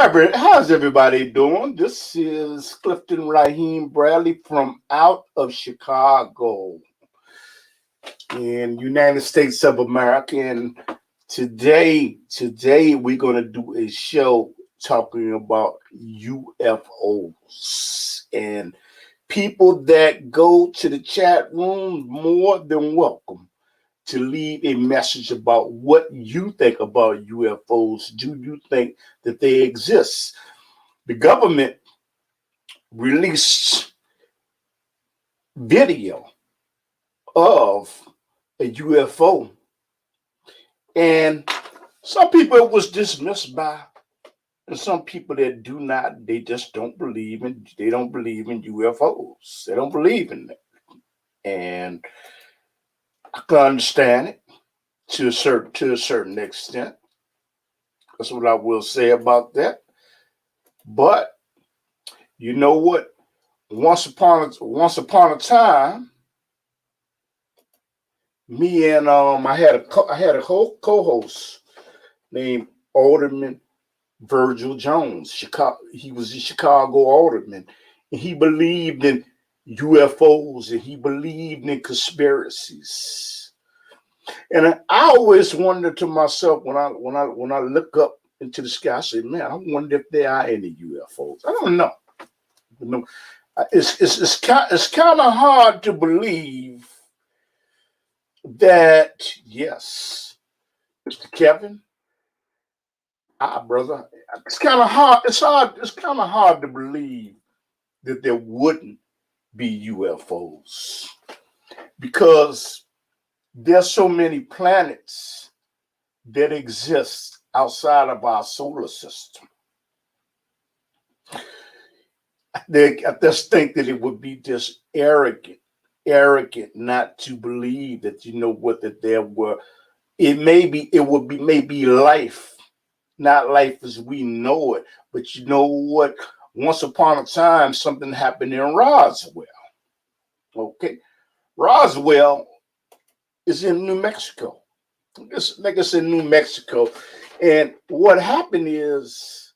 How's everybody doing? This is Clifton Bradley from out of Chicago in United States of America. And today we're going to do a show talking about UFOs. And people that go to the chat room, more than welcome to leave a message about what you think about UFOs. Do you think that they exist? The government released video of a UFO, and some people it was dismissed by, and some people that do not, they just don't believe in. They don't believe in UFOs. They don't believe in it, and I can understand it to a certain extent. That's what I will say about that. But you know what? Once upon a time, me and I had a co-host named Alderman Virgil Jones. He was a Chicago alderman, and he believed in UFOs and he believed in conspiracies. And I always wonder to myself when I look up into the sky, I say, man, I wonder if there are any UFOs. I don't know. You know, it's kind of hard to believe that, yes, Mr. Kevin, brother, it's kind of hard. It's kind of hard to believe that there wouldn't be UFOs because there's so many planets that exist outside of our solar system. I just think that it would be just arrogant not to believe that that there were. It would be maybe life, not life as we know it, but you know what? Once upon a time, something happened in Roswell. Okay, Roswell is in New Mexico. It's in New Mexico, and what happened is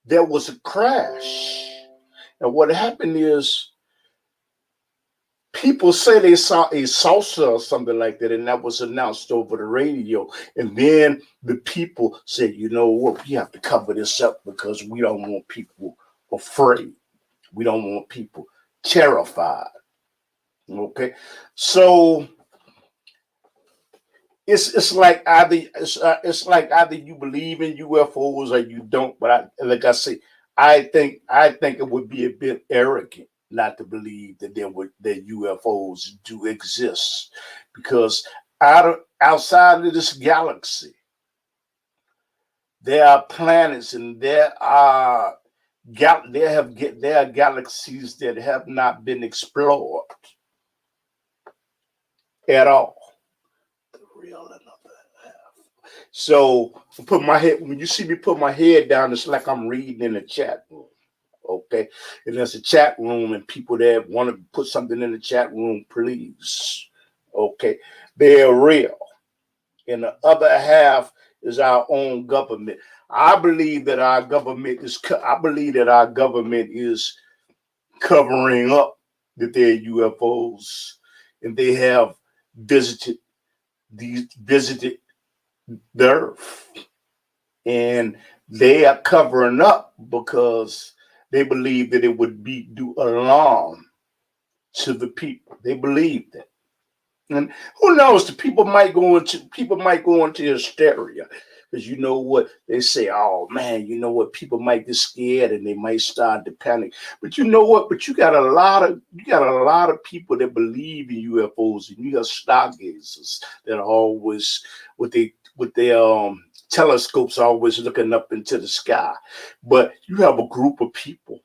there was a crash. And what happened is people say they saw a saucer or something like that, and that was announced over the radio. And then the people said, you know what, we have to cover this up because we don't want people afraid. We don't want people terrified. Okay, so it's like either you believe in UFOs or you don't. But like I say, I think it would be a bit arrogant not to believe that that UFOs do exist, because outside of this galaxy, there are planets and there are galaxies that have not been explored at all. The real and other half. So when you see me put my head down, it's like I'm reading in a chat room. Okay, and there's a chat room, and people that want to put something in the chat room, please. Okay, they're real. And the other half is our own government. I believe that our government is. I believe that our government is covering up that they're UFOs, and they have visited visited the Earth, and they are covering up because they believe that it would do alarm to the people. They believe that. And who knows, the people might go into hysteria. Because you know what? They say, oh man, you know what, people might get scared and they might start to panic. But you know what? But you got a lot of people that believe in UFOs, and you got stargazers that are always with their telescopes always looking up into the sky. But you have a group of people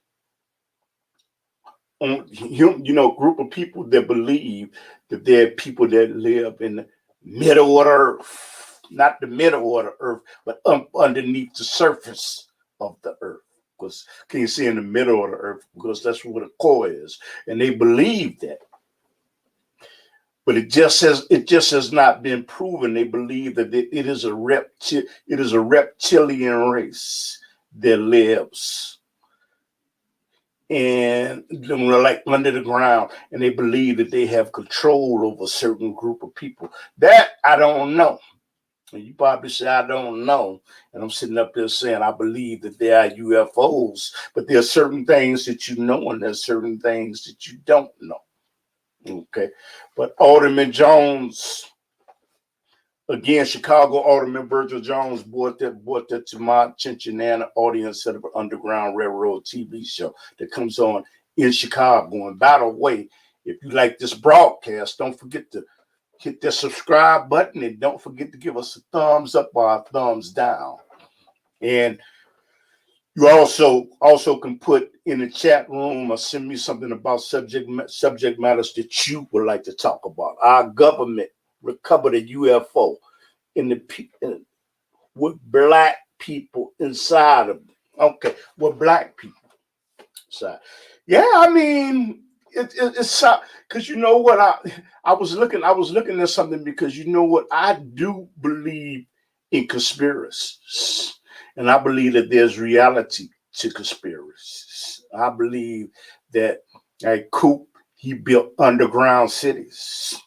group of people that believe that there are people that live in the middle of the earth, not the middle of the earth, but underneath the surface of the earth. Because can you see in the middle of the earth? Because that's where the core is, and they believe that. But it just has not been proven. They believe that it is a reptilian race that lives and like under the ground, and they believe that they have control over a certain group of people. That I don't know. And you probably say I don't know, and I'm sitting up there saying I believe that there are UFOs, but there are certain things that you know, and there's certain things that you don't know. Okay, but Alderman Jones. Again, Chicago Alderman Virgil Jones brought that to my attention and the audience of the Underground Railroad TV show that comes on in Chicago. And by the way, if you like this broadcast, don't forget to hit that subscribe button and don't forget to give us a thumbs up or a thumbs down. And you also can put in the chat room or send me something about subject matters that you would like to talk about. Our government recovered a UFO with black people inside of them. Okay, with black people inside. Yeah, I mean it's because you know what I was looking at something because you know what I do believe in conspiracies, and I believe that there's reality to conspiracies. I believe that Coop he built underground cities.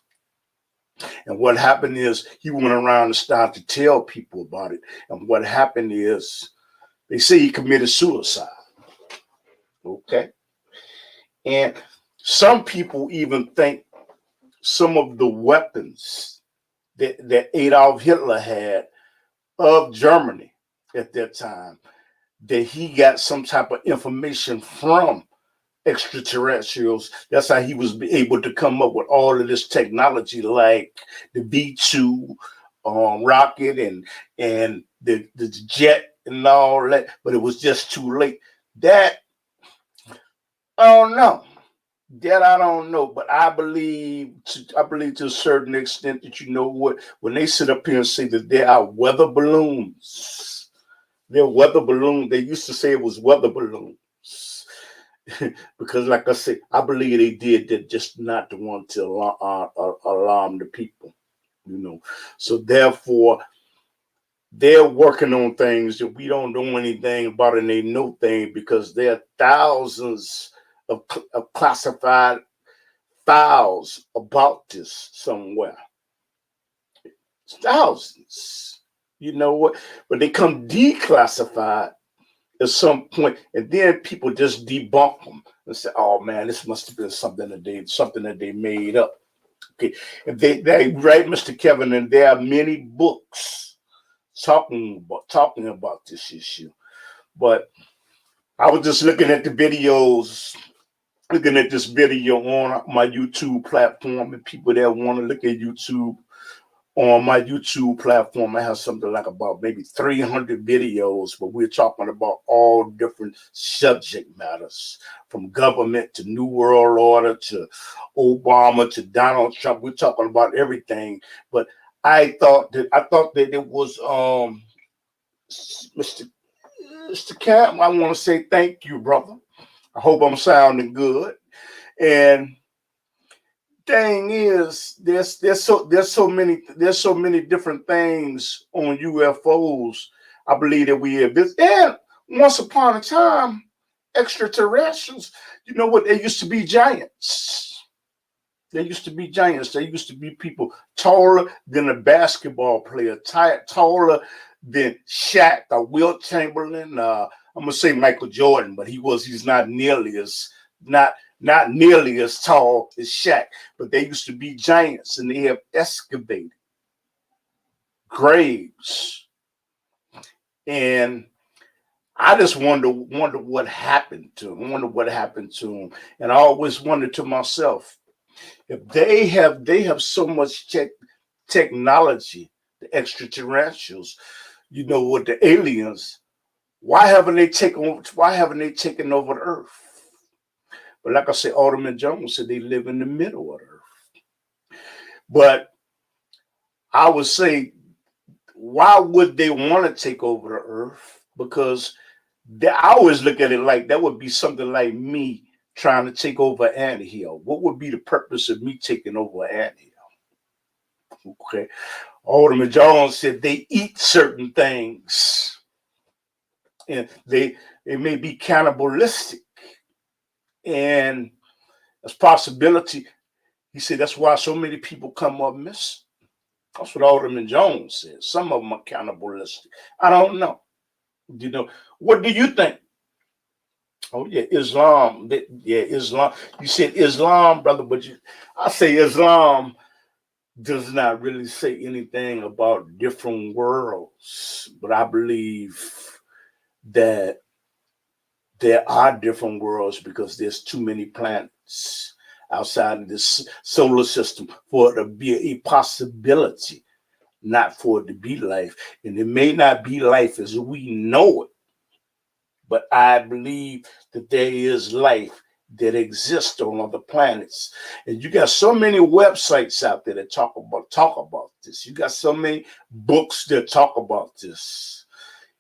And what happened is he went around and started to tell people about it. And what happened is they say he committed suicide. Okay. And some people even think some of the weapons that Adolf Hitler had of Germany at that time, that he got some type of information from extraterrestrials. That's how he was able to come up with all of this technology, like the V2 rocket and the jet and all that. But it was just too late. That I don't know. That I don't know. But I believe to a certain extent that you know what, when they sit up here and say that there are weather balloons, they're weather balloons. They used to say it was weather balloons. Because, like I said, I believe they did that just not to want to alarm the people, you know. So therefore, they're working on things that we don't know anything about, and they know things because there are thousands of classified files about this somewhere. Thousands, you know what? But they come declassified at some point, and then people just debunk them and say, "Oh man, this must have been something that they made up." Okay, and they right, Mr. Kevin, and there are many books talking about this issue. But I was just looking at this video on my YouTube platform, and people that want to look at YouTube. On my YouTube platform, I have something like about maybe 300 videos, but we're talking about all different subject matters, from government to New World Order to Obama to Donald Trump. We're talking about everything. But I thought that it was Mr. Camp. I want to say thank you, brother. I hope I'm sounding good. And thing is, there's so many different things on UFOs. I believe that we have this. And once upon a time, extraterrestrials, you know what? They used to be giants. They used to be giants. They used to be people taller than a basketball player, taller than Shaq or Wilt Chamberlain. I'm gonna say Michael Jordan, but he's not nearly as tall as Shaq, but they used to be giants, and they have excavated graves. And I just wonder what happened to them. And I always wonder to myself, if they have so much technology, the extraterrestrials, you know, with the aliens, why haven't they taken over the earth? But like I said, Alderman Jones said they live in the middle of the earth. But I would say, why would they want to take over the earth? Because I always look at it like that would be something like me trying to take over Anthill. What would be the purpose of me taking over Anthill? Okay. Alderman Jones said they eat certain things. and they may be cannibalistic, and there's possibility. He said that's why so many people come up missing. That's what Alderman Jones said. Some of them are cannibalistic. I don't know. You know, what do you think? Oh yeah, Islam. Yeah, Islam. You said Islam, brother, but I say Islam does not really say anything about different worlds. But I believe that there are different worlds because there's too many planets outside of this solar system for it to be a possibility, not for it to be life. And it may not be life as we know it, but I believe that there is life that exists on other planets. And you got so many websites out there that talk about this. You got so many books that talk about this.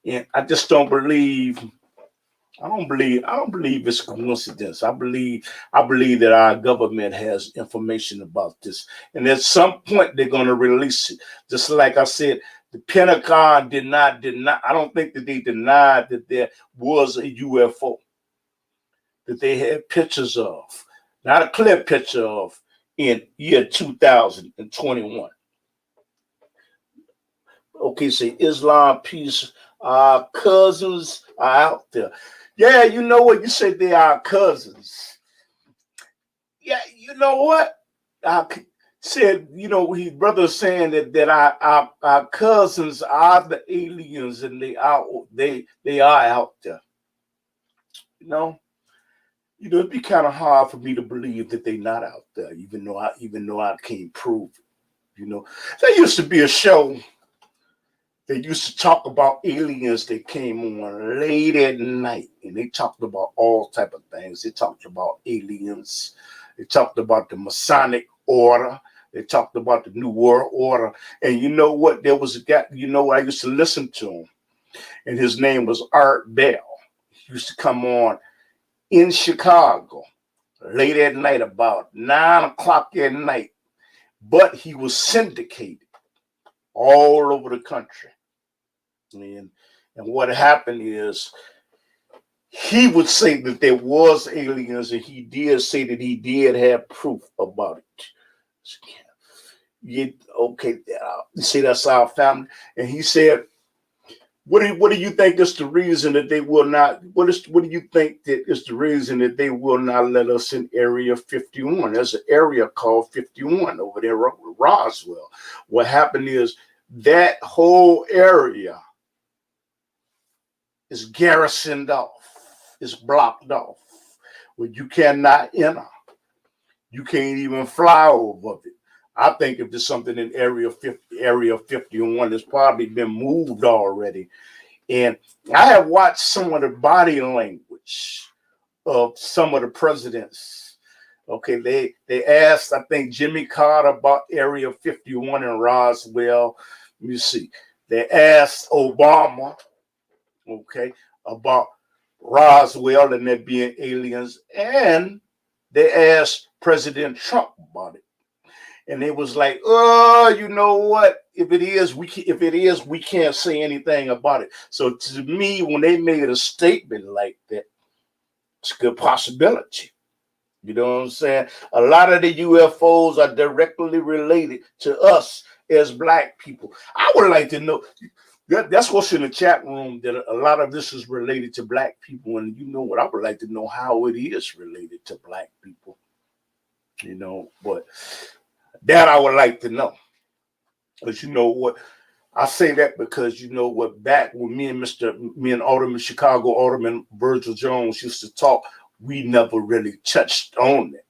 And I just don't believe I don't believe it's coincidence. I believe that our government has information about this. And at some point they're going to release it. Just like I said, the Pentagon did not I don't think that they denied that there was a UFO that they had pictures of. Not a clear picture of in year 2021. Okay, say Islam, peace, our cousins are out there. Yeah, you know what? You said they are cousins. Yeah, you know what? I said, you know, his brother saying that our cousins are the aliens and they are out there. You know, it'd be kind of hard for me to believe that they're not out there, even though I can't prove it. You know, there used to be a show. They used to talk about aliens that came on late at night, and they talked about all type of things. They talked about aliens. They talked about the Masonic Order. They talked about the New World Order. And you know what? There was a guy, I used to listen to him, and his name was Art Bell. He used to come on in Chicago late at night, about 9 o'clock at night. But he was syndicated all over the country. And what happened is he would say that there was aliens, and he did say that he did have proof about it. Okay, you see, that's our family. And he said, what do you think is the reason that they will not? What do you think that is the reason that they will not let us in Area 51? There's an area called 51 over there, Roswell. What happened is that whole area is garrisoned off, is blocked off, where you cannot enter. You can't even fly over it. I think if there's something in Area 51, it's probably been moved already. And I have watched some of the body language of some of the presidents. Okay, they asked, I think, Jimmy Carter about Area 51 in Roswell. Let me see. They asked Obama, okay, about Roswell and there being aliens, and they asked President Trump about it, and it was like, oh, you know what? If it is, we can't say anything about it. So to me, when they made a statement like that, it's a good possibility. You know what I'm saying? A lot of the UFOs are directly related to us as Black people. I would like to know. That's what's in the chat room, that a lot of this is related to Black people. And you know what? I would like to know how it is related to Black people. You know, but that I would like to know. But you know what? I say that because you know what, back when me and Alderman Chicago, Alderman Virgil Jones used to talk, we never really touched on it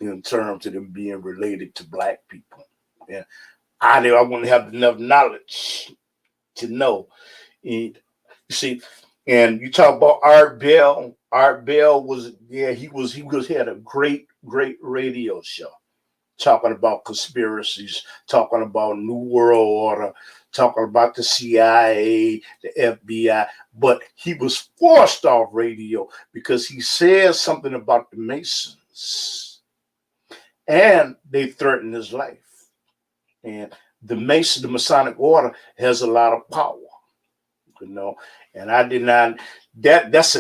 in terms of them being related to Black people. Yeah. I wouldn't have enough knowledge to know. And, you see, and you talk about Art Bell. Art Bell was, yeah, he had a great radio show talking about conspiracies, talking about New World Order, talking about the CIA, the FBI, but he was forced off radio because he said something about the Masons, and they threatened his life. And the Masonic Order has a lot of power, you know, And I did not. That is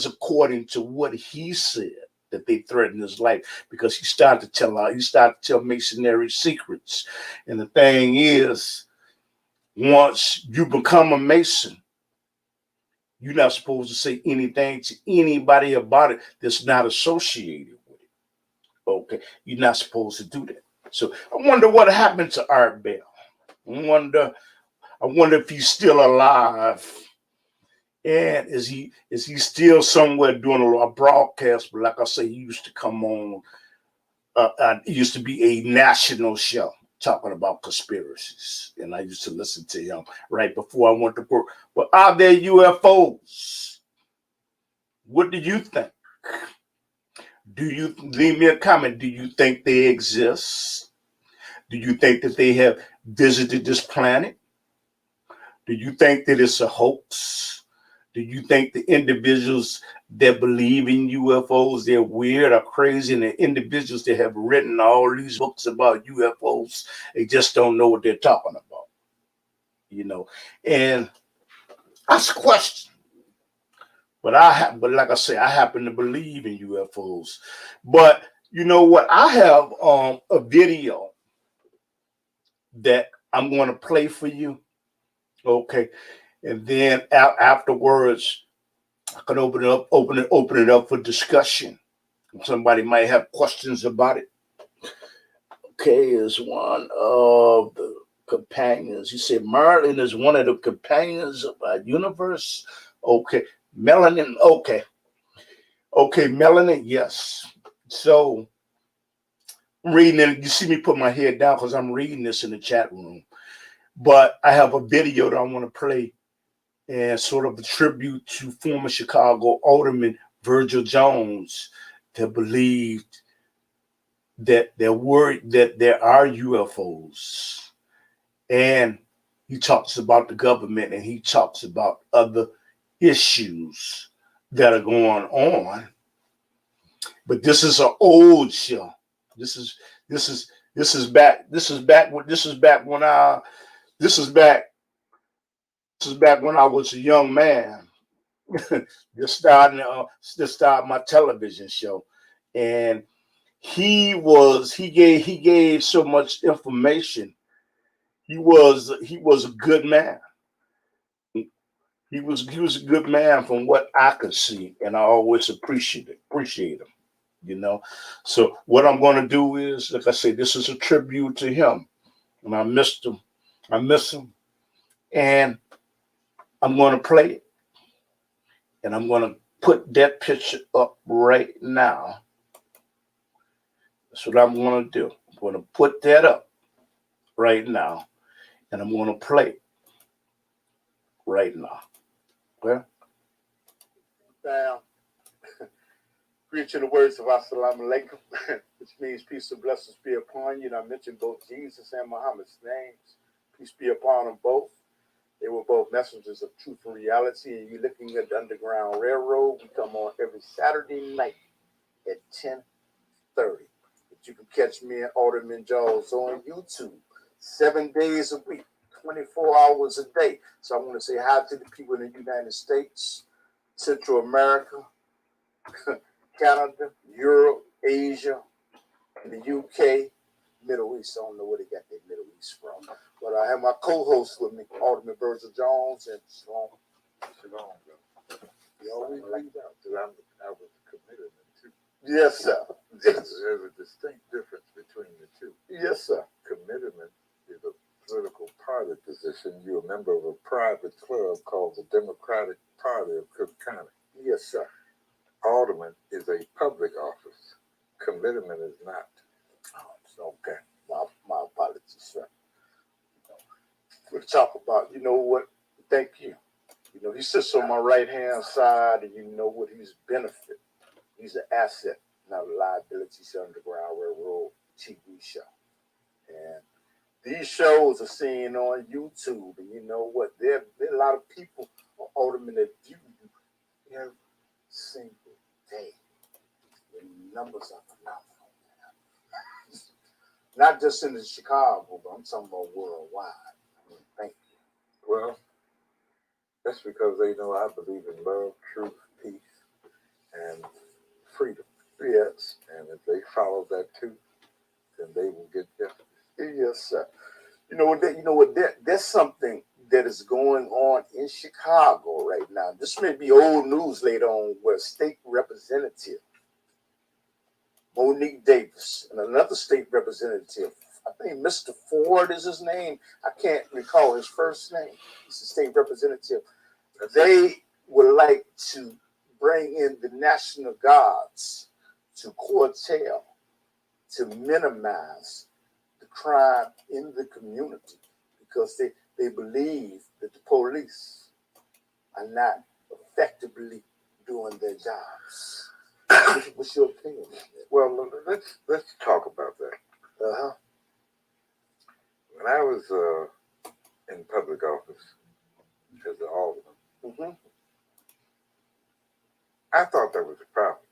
according to what he said, that they threatened his life, because he started to tell Masonry secrets. And the thing is, once you become a Mason, you're not supposed to say anything to anybody about it that's not associated with it. Okay, you're not supposed to do that. So I wonder what happened to Art Bell. I wonder if he's still alive. And is he still somewhere doing a broadcast? But like I say, he used to come on. It used to be a national show talking about conspiracies, and I used to listen to him right before I went to work. But are there UFOs? What do you think? Do you leave me a comment? Do you think they exist? Do you think that they have visited this planet? Do you think that it's a hoax? Do you think the individuals that believe in UFOs, they're weird or crazy, and the individuals that have written all these books about UFOs, they just don't know what they're talking about, you know? And that's a question. But like I say, I happen to believe in UFOs. But you know what? I have a video that I'm going to play for you, okay? And then afterwards, I can open it up for discussion. Somebody might have questions about it. Okay, is one of the companions. You said Marlin is one of the companions of our universe. Okay, melanin. Okay, melanin. Yes. So I'm reading it. You see me put my head down because I'm reading this in the chat room. But I have a video that I want to play, and sort of a tribute to former Chicago Alderman Virgil Jones, that believed that there are UFOs. And he talks about the government, and he talks about other issues that are going on. But this is an old show. This is back when I was a young man. just started my television show. And he gave so much information. He was a good man. He was a good man from what I could see, and I always appreciate him, you know. So what I'm going to do is, like I say, this is a tribute to him, and I miss him, and I'm going to play it, and I'm going to put that picture up right now. That's what I'm going to do. I'm going to put that up right now, and I'm going to play it right now. Okay? Now, preaching the words of Assalamu Alaikum, which means peace and blessings be upon you. And I mentioned both Jesus and Muhammad's names. Peace be upon them both. They were both messengers of truth and reality. And you're looking at the Underground Railroad. We come on every Saturday night at 10:30. But you can catch me and Alderman Jaws on YouTube 7 days a week, 24 hours a day. So I want to say hi to the people in the United States, Central America, Canada, Europe, Asia, the UK, Middle East. I don't know where they got their Middle East from. But I have my co-host with me, Alderman Virgil Jones, and Shalom. You always leave out because I was committed to. Yes, sir. Yes. There's a distinct difference between the two. Yes, sir. Commitment is a political party position. You're a member of a private club called the Democratic Party of Cook County. Yes, sir. Alderman is a public office. Commitment is not. Oh, okay. My apologies, sir. We'll talk about, you know what? Thank you. You know, he sits on my right-hand side, and you know what? He's a benefit. He's an asset, not a liability. He's Underground Railroad TV show. And these shows are seen on YouTube, and you know what? There are a lot of people on Alderman that view you every single day. The numbers are phenomenal. Not just in the Chicago, but I'm talking about worldwide. I mean, thank you. Well, That's because they know I believe in love, truth, peace, and freedom. Yes. And if they follow that too, then they will get justice. Yes, sir. You know what? There's something that is going on in Chicago right now. This may be old news later on, where state representative Monique Davis and another state representative, I think Mr. Ford is his name. I can't recall his first name. He's a state representative. They would like to bring in the National Guards to curtail, to minimize the crime in the community, because they believe that the police are not effectively doing their jobs. What's your opinion? Well, let's talk about that. Uh-huh. When I was in public office as an alderman, I thought that was a problem.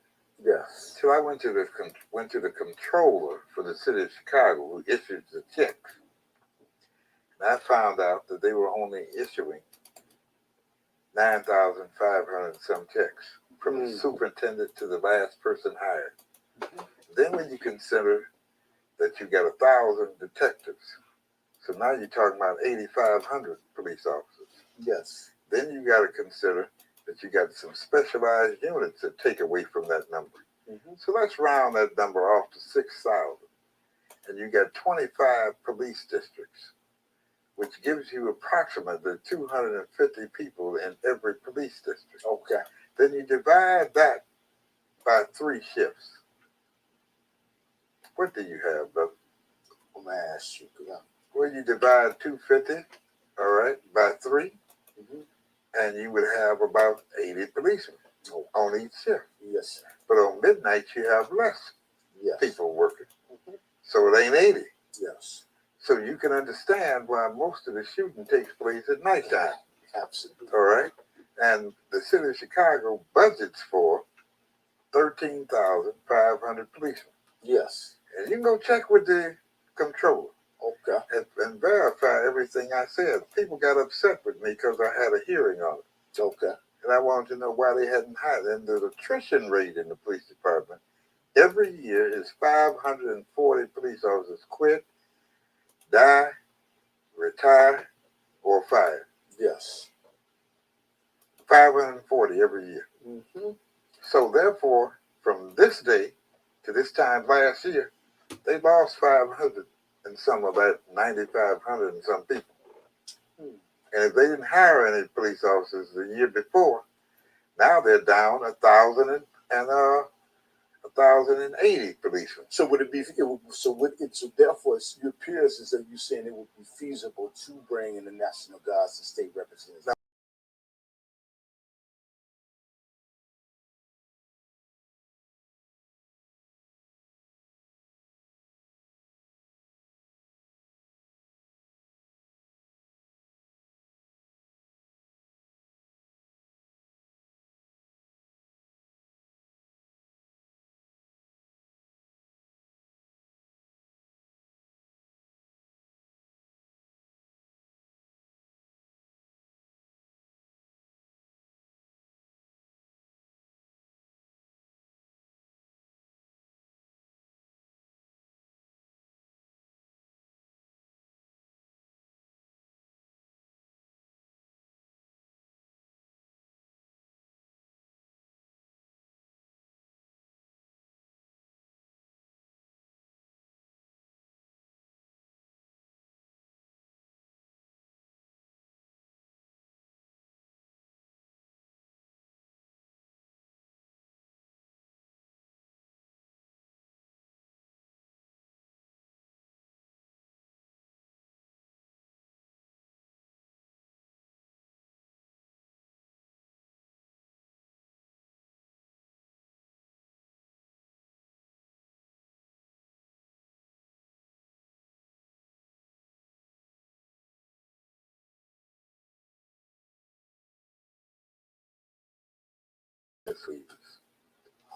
Yes. So I went to the controller for the city of Chicago, who issued the checks, and I found out that they were only issuing 9,500 some checks, from the superintendent to the last person hired. Then when you consider that you got 1,000 detectives, so now you're talking about 8,500 police officers. Yes. Then you got to consider that you got some specialized units that take away from that number. So let's round that number off to 6,000. And you got 25 police districts, which gives you approximately 250 people in every police district. Okay. Then you divide that by 3 shifts. What do you have, brother? I'm going to ask you. Well, you divide 250, all right, by 3, and you would have about 80 policemen on each shift. Yes, sir. But on midnight, you have less people working. So it ain't 80. Yes. So you can understand why most of the shooting takes place at nighttime. Absolutely. All right? And the city of Chicago budgets for 13,500 policemen. Yes. And you can go check with the controller. Okay. And verify everything I said. People got upset with me because I had a hearing on it. Okay. And I wanted to know why they hadn't hired. And the attrition rate in the police department every year is 540 police officers quit, die, retire, or fired. Yes. 540 every year. So therefore, from this day to this time last year, they lost 500 and some of that 9,500 and some people. And if they didn't hire any police officers the year before, now they're down 1,080 policemen. So would it be? So therefore, it appears as though you're saying it would be feasible to bring in the National Guards and state representatives. I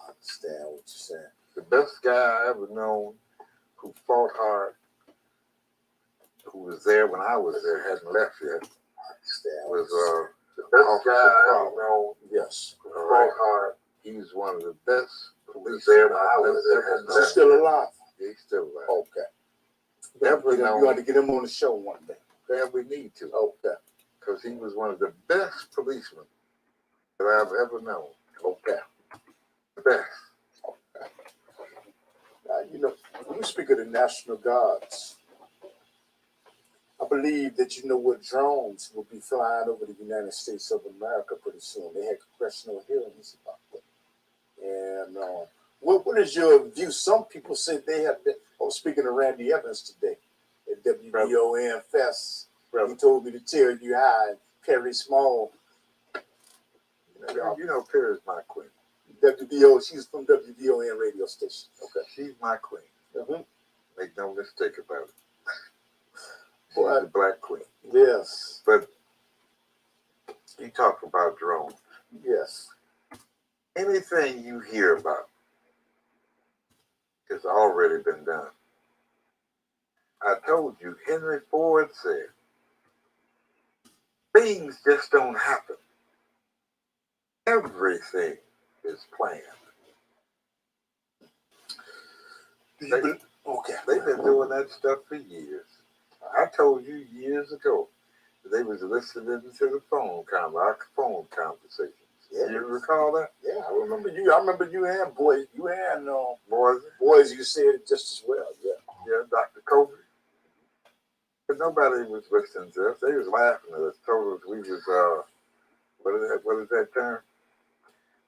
understand what you're saying. The best guy I ever known who fought hard, who was there when I was there, hadn't left yet, was Officer Crowell. Yes. All right. He's one of the best policemen I've ever known. He's still alive. He's still alive. Okay. You got to get him on the show one day. Yeah, we need to. Okay. Because he was one of the best policemen that I've ever known. Okay. The best. When we speak of the National Guards, I believe that what drones will be flying over the United States of America pretty soon. They had congressional hearings about that. And what is your view? Some people say they have been. I was speaking to Randy Evans today at WBON Fest. He told me to tell you hi, Perry Small. Perry's my queen. WBO, she's from WBON radio station. Okay. She's my queen. Mm-hmm. Make no mistake about it. She's Boy, the black queen. Yes. But you talk about drones. Yes. Anything you hear about has already been done. I told you, Henry Ford said, things just don't happen. Everything is planned. They've been doing that stuff for years. I told you years ago that they was listening to the phone conversations. Yeah. You recall that? Yeah, I remember you. I remember you and boys. You and boys. You said it just as well. Yeah. Yeah, Dr. Kobe. But nobody was listening to us. They was laughing at us. Told us we was what is that term?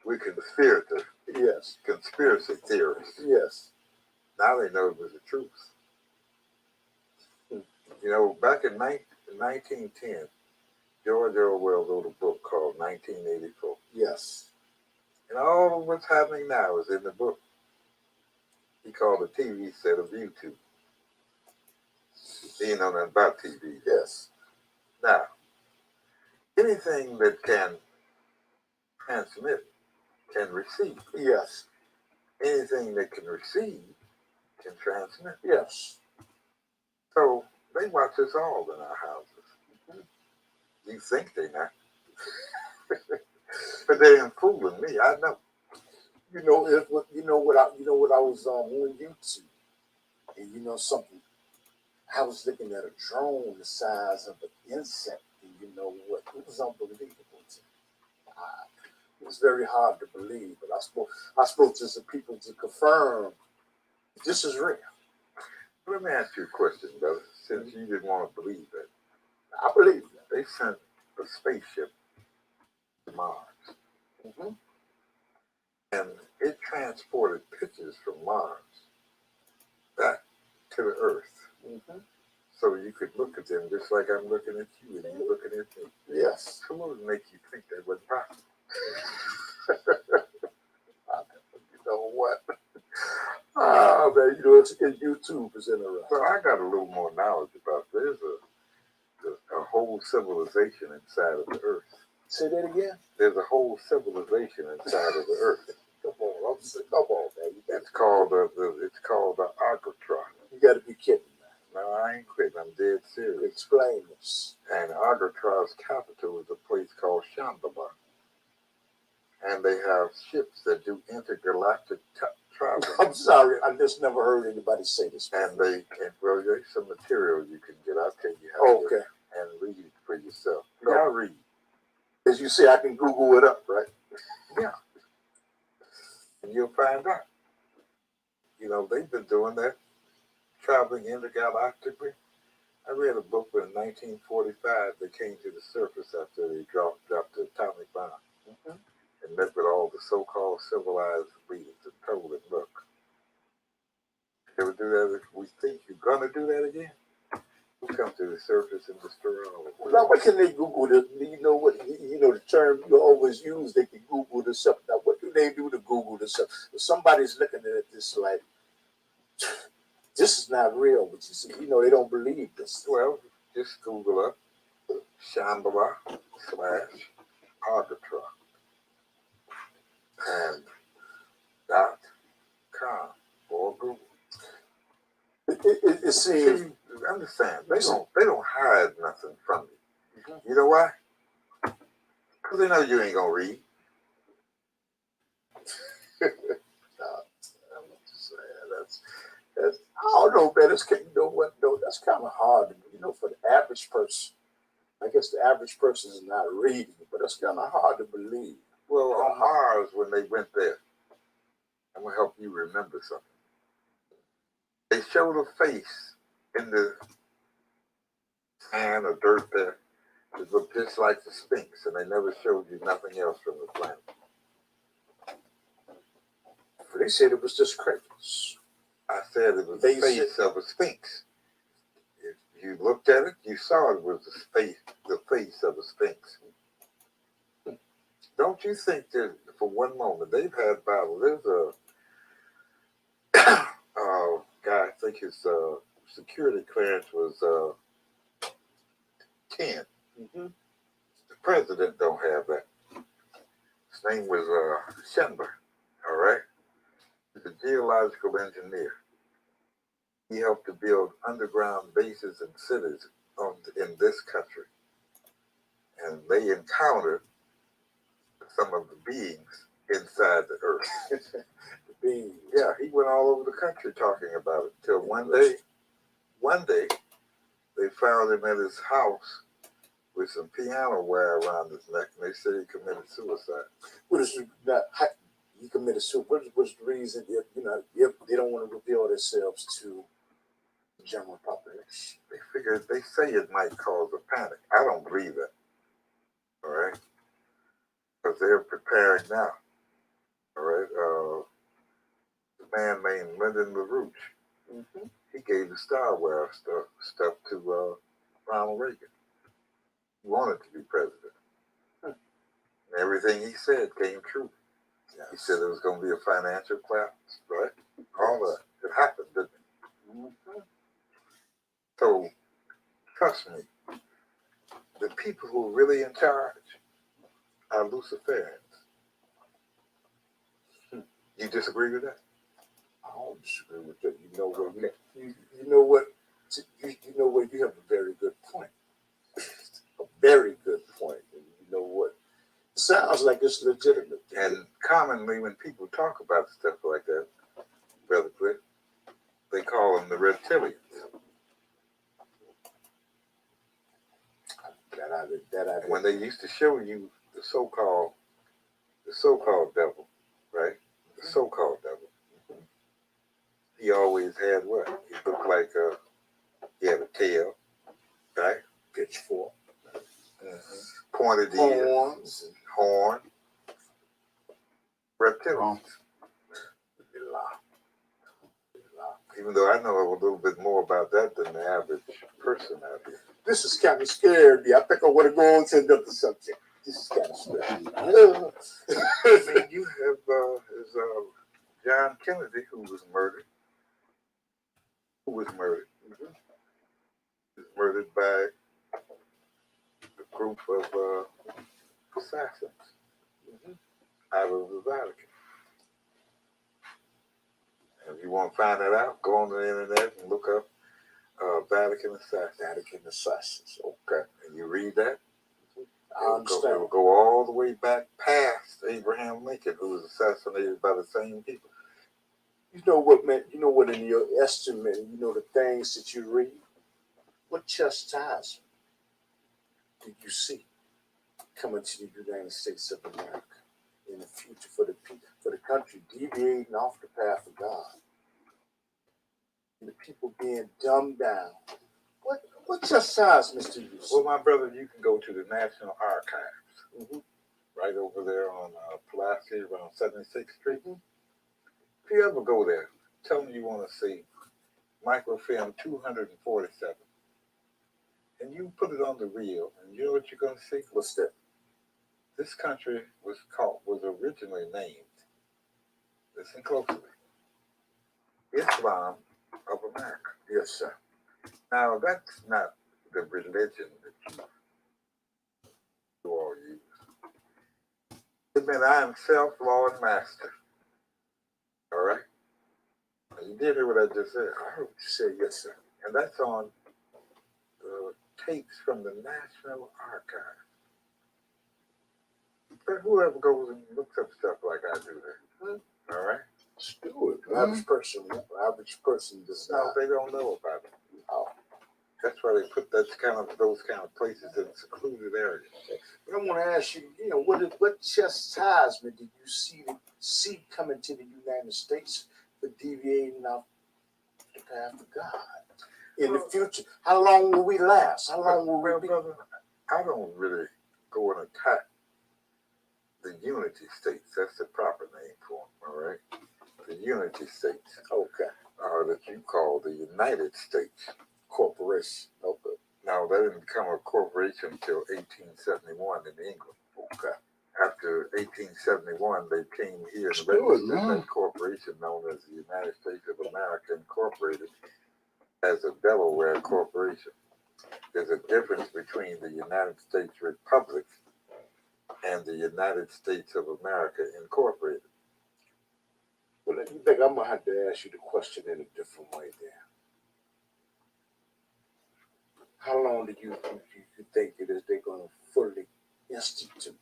We conspirator. Yes. Conspiracy theorists. Yes. Now they know it was the truth. Back in 1910, George Orwell wrote a book called 1984. Yes. And all of what's happening now is in the book. He called the TV set of YouTube. He didn't know nothing about TV. Yes. Now, anything that can transmit can receive. Yes. Anything that can receive can transmit. Yes. So they watch us all in our houses. You think they not. But they ain't fooling me, I know. What I was on YouTube, and something. I was looking at a drone the size of an insect, and it was unbelievable to me. It was very hard to believe, but I spoke to some people to confirm this is real. Let me ask you a question, brother, since you didn't want to believe it. I believe that. They sent a spaceship to Mars. Mm-hmm. And it transported pictures from Mars back to the Earth. Mm-hmm. So you could look at them just like I'm looking at you and you looking at me. Yes. Come on, make you think that was possible. You know what? Man, YouTube is interesting. So I got a little more knowledge about there's a whole civilization inside of the Earth. Say that again? There's a whole civilization inside of the Earth. Come on, man. It's called the Alcatraz. You got to be kidding, man. No, I ain't quitting. I'm dead serious. Explain this. And Alcatraz capital is a place called Shambhala. And they have ships that do intergalactic travel. I'm sorry, I just never heard anybody say this. And there's some material you can get. I'll tell you how to and read it for yourself. No. I'll read. As you say, I can Google it up, right? Yeah. And you'll find out. They've been doing that, traveling intergalactically. I read a book in 1945 that came to the surface after they dropped the atomic bomb. Mm-hmm. And met with all the so-called civilized leaders and told them, look, they would do that if we think you're going to do that again. We'll come to the surface and destroy all of it. Now, what can they Google? The term you always use, they can Google this up. Now, what do they do to Google this up? If somebody's looking at this like, this is not real, but you see, they don't believe this. Well, just Google up Shambhala / Alcatraz. And .com or Google. It seems. Understand? They don't hide nothing from you. Mm-hmm. You know why? Because they know you ain't gonna read. That's, I don't know, man. That's, you know what, though? That's kind of hard, you know, for the average person. I guess the average person is not reading, but that's kind of hard to believe. Well, on Mars, when they went there, I'm gonna help you remember something. They showed a face in the sand or dirt there. It looked just like the Sphinx, and they never showed you nothing else from the planet. They said it was just crickets. I said it was the face of a Sphinx. If you looked at it, you saw it was the face of a Sphinx. Don't you think that for one moment they've had battles? There's a guy, I think his security clearance was 10. Mm-hmm. The president don't have that. His name was Schindler, all right? He's a geological engineer. He helped to build underground bases and cities in this country. And they encountered some of the beings inside the earth. The beings. Yeah, he went all over the country talking about it. Till one day, they found him at his house with some piano wire around his neck, and they said he committed suicide. What is not? He committed suicide. What's the reason? If they don't want to reveal themselves to the general population, they figured they say it might cause a panic. I don't believe that. All right, because they're preparing now. All right, the man named Lyndon LaRouche. mm-hmm. He gave the Starware stuff to Ronald Reagan. He wanted to be president. And everything he said came true. Yes. He said there was going to be a financial collapse, right? All that. It happened, didn't it? Mm-hmm. So, trust me, the people who are really in charge are Luciferians. You disagree with that? I don't disagree with that. You know what? You know what? You know what? You have a very good point. A very good point. And you know what? It sounds like it's legitimate. And commonly, when people talk about stuff like that, Brother Cliff, they call them the reptilians. And when they used to show you the so-called devil, right? The so-called devil. He always had what? He looked like he had a tail, right? Pitchfork. Mm-hmm. Pointed Horns. ears, horn. Reptilians. Even though I know a little bit more about that than the average person out here. This is kind of scared me. I think I want to go on to another subject. This is kind of scary. I mean, you have John Kennedy, who was murdered. Mm-hmm. He was murdered by a group of assassins out of the Vatican. And if you want to find that out, go on the internet and look up Vatican assassins. Okay. And you read that. I understand. It'll go all the way back past Abraham Lincoln, who was assassinated by the same people. You know what, man? You know what, in your estimate, you know the things that you read, what chastisement did you see coming to the United States of America in the future for the country deviating off the path of God? And the people being dumbed down. What chastisement do you see? Well, my brother, you can go to the National Archives, right over there on Pulaski around 76th Street. If you ever go there, tell me you want to see microfilm 247. And you put it on the reel, and you know what you're going to see? What's that? This country was originally named, listen closely, Islam of America. Yes, sir. Now, that's not the religion that you all use. It meant I am self-Lord Master. All right? Now, you did hear what I just said. I heard you say yes, sir. And that's on the tapes from the National Archive. But whoever goes and looks up stuff like I do there, all right? Let's do it. Average person does No, not. they don't know about it. Oh. That's why they put those kind of places in secluded areas. But I want to ask you, what chastisement did you see coming to the United States for deviating off the path of God in the future? How long will we last? How long will we be? Brother, I don't really go and attack the Unity States. That's the proper name for them, all right? The Unity States. Okay. That you call the United States. Corporation. Okay. Now, that didn't become a corporation until 1871 in England. Okay. After 1871, they came here and Let's do it, registered man. that corporation known as the United States of America Incorporated as a Delaware corporation. There's a difference between the United States Republic and the United States of America Incorporated. Well, you think I'm gonna have to ask you the question in a different way then? How long do you think it is they're gonna fully institute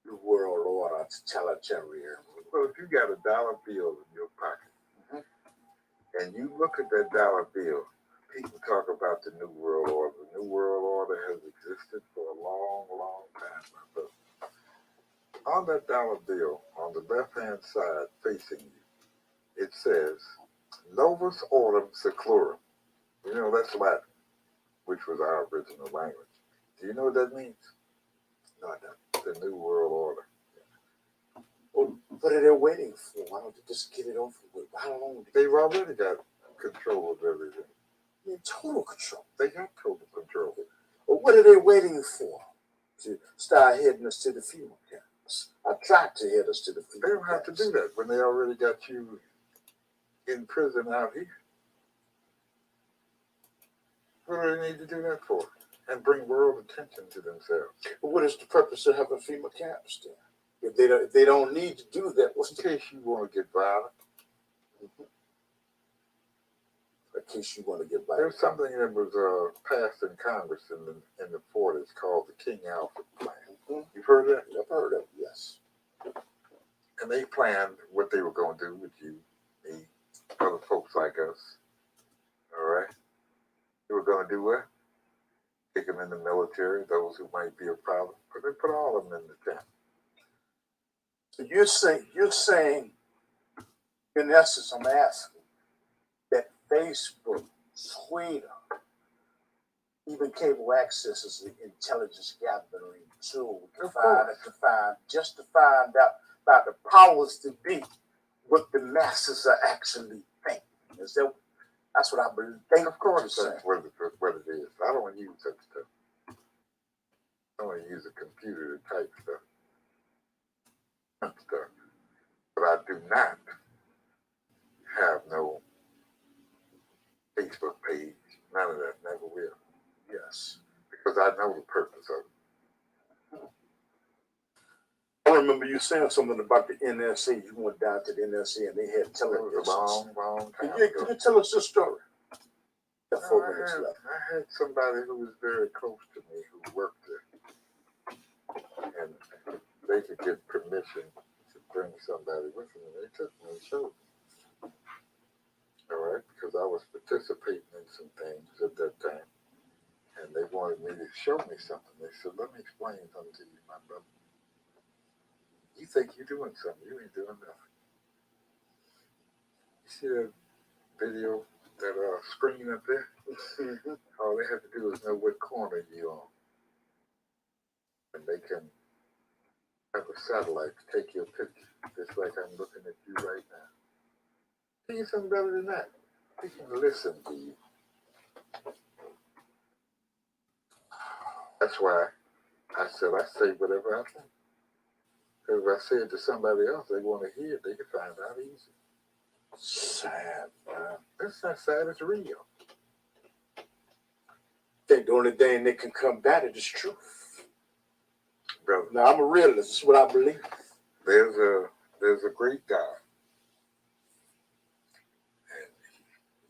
the world order totalitarian? Well, if you got a dollar bill in your pocket and you look at that dollar bill, people talk about the New World Order. The New World Order has existed for a long, long time, my brother. On that dollar bill, on the left-hand side facing you, it says, Novus Ordo Seclorum. You know, that's Latin, which was our original language. Do you know what that means? No, I don't. The New World Order. Well, what are they waiting for? Why don't they just get it over with? How long? They've already got control of everything. In total control. They got total control. But what are they waiting for to start heading us to the funeral camps? I tried to head us to the They funeral don't have to camps. do that when they already got you in prison out here. What do they need to do that for? And bring world attention to themselves. But what is the purpose of having FEMA camps then? If they don't need to do that, what's In the case you want to get violent. in case you want to get by? There's something that was passed in Congress in the 40s called the King Alfred Plan. You've heard of that? I've heard of it, yes. And they planned what they were going to do with you, me, other folks like us. All right? They were going to do what? Take them in the military, those who might be a problem. But they put all of them in the camp. So you're saying, in essence, I'm asking that Facebook, Twitter, even cable access is an intelligence gathering tool to find out about the powers to be, what the masses are actually thinking. That's what I think? Of course, that's what it is. I don't use that stuff. I don't use a computer to type stuff. But I do not have no Facebook page. None of that. Never will. Yes. Because I know the purpose of it. I remember you saying something about the NSA. You went down to the NSA and they had It was a long, long time ago. Can you tell us this story? No, I had somebody who was very close to me who worked there. And they could get permission to bring somebody with them. And they took me and showed me. All right? Because I was participating in some things at that time. And they wanted me to show me something. They said, let me explain something to you, my brother. You think you're doing something. You ain't doing nothing. You see that video, that screen up there? All they have to do is know what corner you're on. And they can have a satellite to take your picture, just like I'm looking at you right now. Tell you something better than that. They can listen to you. That's why I said I say whatever I think. Because if I say it to somebody else, they want to hear it, they can find out easy. Sad, man. That's not sad, it's real. I think the only thing that can combat it is truth. Brother, Now, I'm a realist. This is what I believe. there's a great God. And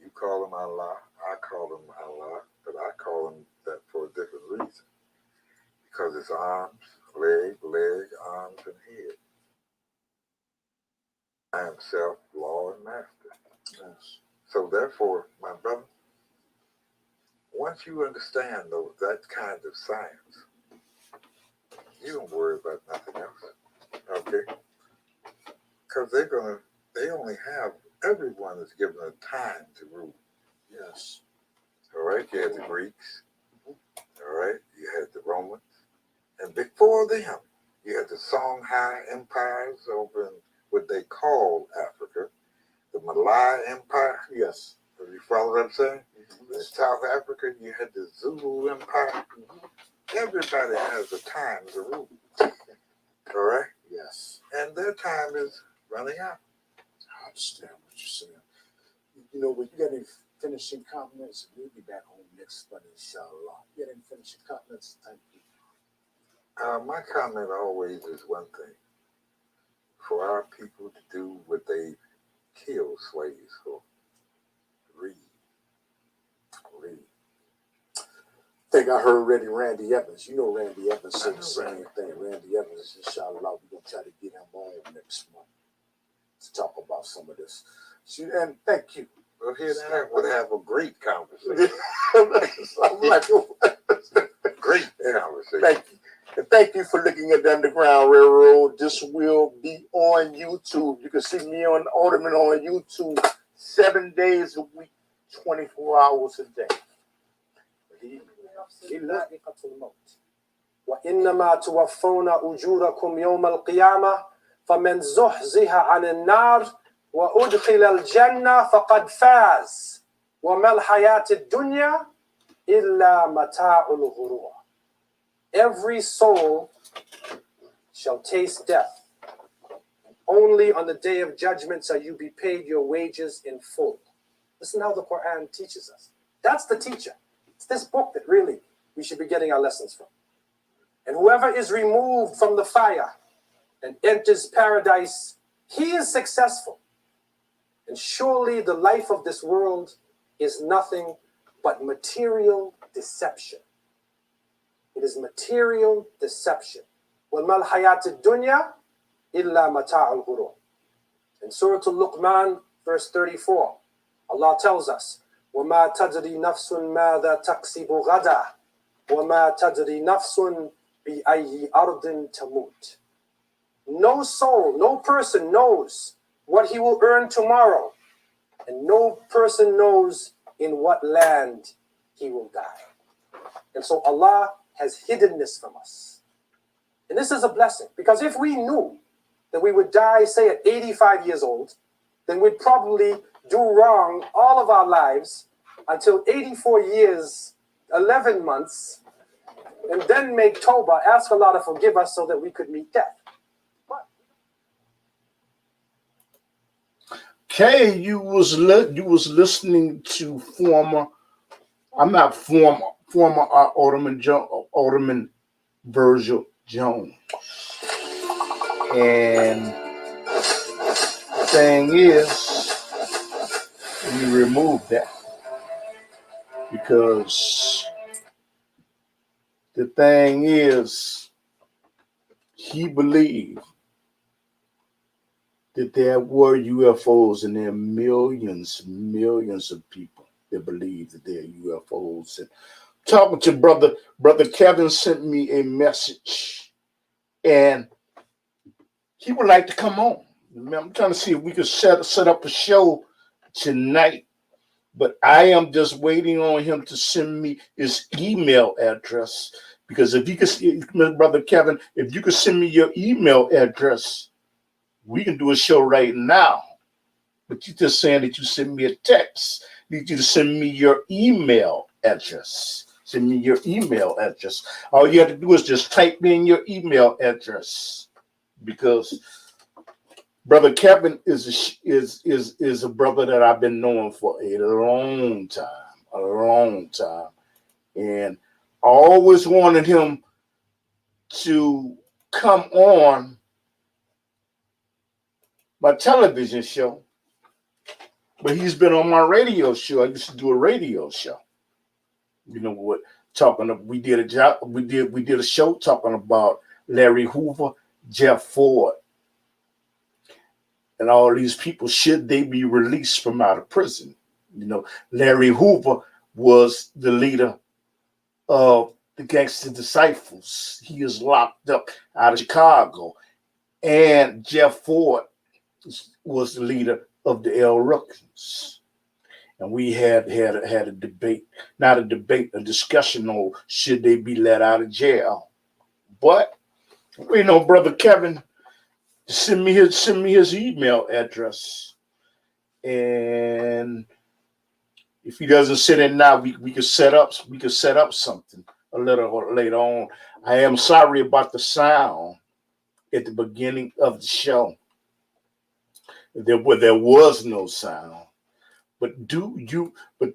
you call him Allah, I call him Allah, but I call him that for a different reason. Because his arms leg, arms, and head. I am self, law, and master. Yes. So therefore, my brother, once you understand that kind of science, you don't worry about nothing else. Okay? Because they only have, everyone is given a time to rule. Yes. All right? You had the Greeks. All right? You had the Romans. And before them, you had the Songhai empires over in what they call Africa, the Malay Empire. Yes. You follow what I'm saying? Mm-hmm. In South Africa, you had the Zulu Empire. Mm-hmm. Everybody has a time to rule. All right? Yes. And their time is running out. I understand what you're saying. You know, but you got any finishing comments? We'll be back home next Monday, inshallah. You got any finishing comments? Thank you. My comment always is one thing. For our people to do what they killed slaves for. Read. I think I heard Randy Evans. You know Randy Evans said the same thing. Randy Evans, inshallah, we're going to try to get him on next month to talk about some of this. And thank you. Well, here and there would have a great conversation. Great conversation. Thank you. And thank you for looking at the Underground Railroad. This will be on YouTube. You can see me on Alderman on YouTube 7 days a week, 24 hours a day. وإنما توفون أجوركم يوم القيامة فمن زحزح عن النار وأدخل الجنة فقد فاز وما الحياة الدنيا إلا متاع الغرور. Every soul shall taste death. Only on the day of judgment shall you be paid your wages in full. Listen how the Quran teaches us. That's the teacher. It's this book that really we should be getting our lessons from. And whoever is removed from the fire and enters paradise, he is successful. And surely the life of this world is nothing but material deception. It is material deception. وَمَا الْحَيَاةِ الدُّنْيَا إِلَّا مَتَاعُ الْغُرُورِ. In Surah Al-Luqman, verse 34, Allah tells us, وَمَا تَدْرِي نَفْسٌ مَاذَا تَكْسِبُ غَدًا وَمَا تَدْرِي نَفْسٌ بِأَيِّ أَرْضٍ تَمُوتُ. No soul, no person knows what he will earn tomorrow, and no person knows in what land he will die. And so Allah has hidden this from us. And this is a blessing, because if we knew that we would die, say, at 85 years old, then we'd probably do wrong all of our lives until 84 years, 11 months, and then make Tawbah, ask Allah to forgive us so that we could meet death. Kay, you was listening to former Alderman Virgil Jones. And the thing is, we removed that because the thing is, he believed that there were UFOs, and there are millions of people that believe that there are UFOs. And talking to brother Kevin sent me a message, and he would like to come on. I'm trying to see if we could set up a show tonight, but I am just waiting on him to send me his email address, because if you could, brother Kevin, if you could send me your email address, we can do a show right now. But you're just saying that you send me a text. I need you to send me your email address. Send me your email address. All you have to do is just type in your email address, because brother Kevin is a brother that I've been knowing for a long time, and I always wanted him to come on my television show, but he's been on my radio show. I used to do a radio show. You know what? We did a show talking about Larry Hoover, Jeff Ford, and all these people, should they be released from out of prison? Larry Hoover was the leader of the Gangster Disciples. He is locked up out of Chicago. And Jeff Ford was the leader of the El Rookins. And we had a debate, not a debate, a discussion on should they be let out of jail. But Brother Kevin, send me his email address. And if he doesn't send it now, we could set up something a little later on. I am sorry about the sound at the beginning of the show. There was no sound. But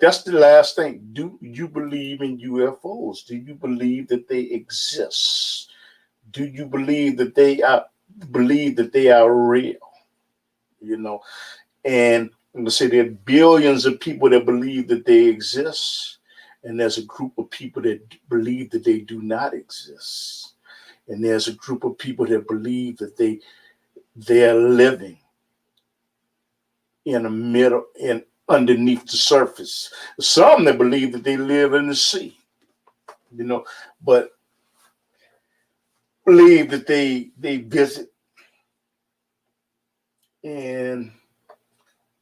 that's the last thing. Do you believe in UFOs? Do you believe that they exist? Do you believe that they are real? And I'm gonna say there are billions of people that believe that they exist, and there's a group of people that believe that they do not exist. And there's a group of people that believe that they're living in the middle and underneath the surface. Some that believe that they live in the sea, but believe that they visit. And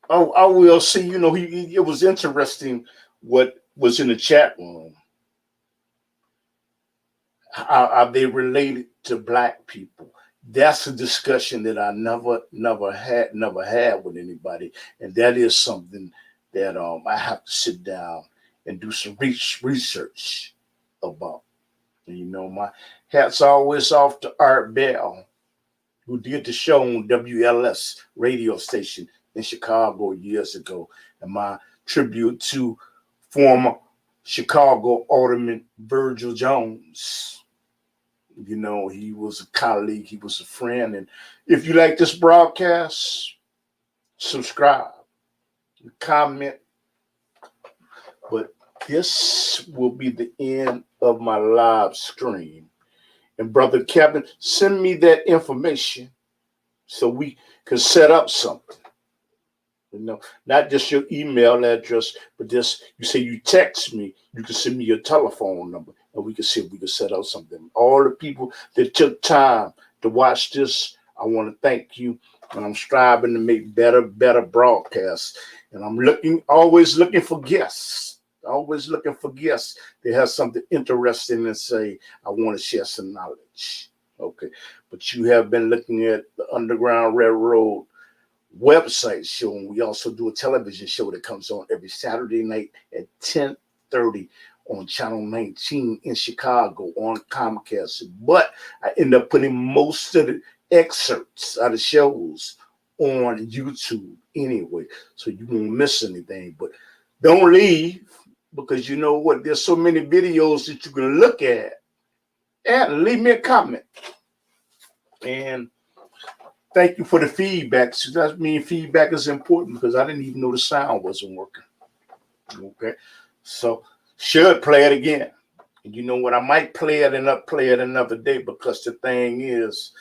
I will see, it was interesting what was in the chat room. Are they related to Black people? That's a discussion that I never had with anybody, and that is something that I have to sit down and do some research about. My hat's always off to Art Bell, who did the show on WLS radio station in Chicago years ago, and my tribute to former Chicago Alderman Virgil Jones. He was a colleague, he was a friend. And if you like this broadcast, subscribe, comment. But this will be the end of my live stream. And Brother Kevin, send me that information so we can set up something. Not just your email address, but just, you say you text me, you can send me your telephone number, and we can see if we can set up something. All the people that took time to watch this, I want to thank you. And I'm striving to make better broadcasts. And I'm always looking for guests. They have something interesting to say. I want to share some knowledge. Okay. But you have been looking at the Underground Railroad website show, and we also do a television show that comes on every Saturday night at 10:30 on Channel 19 in Chicago on Comcast. But I end up putting most of the excerpts of the shows on YouTube anyway, so you won't miss anything. But don't leave, because you know what? There's so many videos that you can look at, and leave me a comment. And thank you for the feedback. So that means feedback is important, because I didn't even know the sound wasn't working. Okay. So should play it again. And you know what? I might play it another day, because the thing is,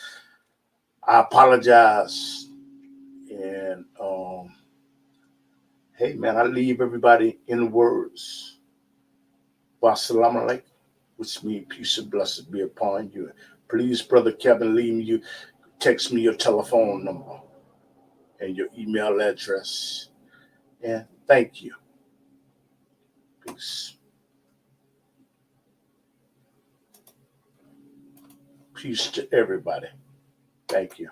I apologize. And hey man, I leave everybody in words. Wassalamu alaikum, which means peace and blessings be upon you. Please, Brother Kevin, text me your telephone number and your email address. And thank you. Peace. Peace to everybody. Thank you.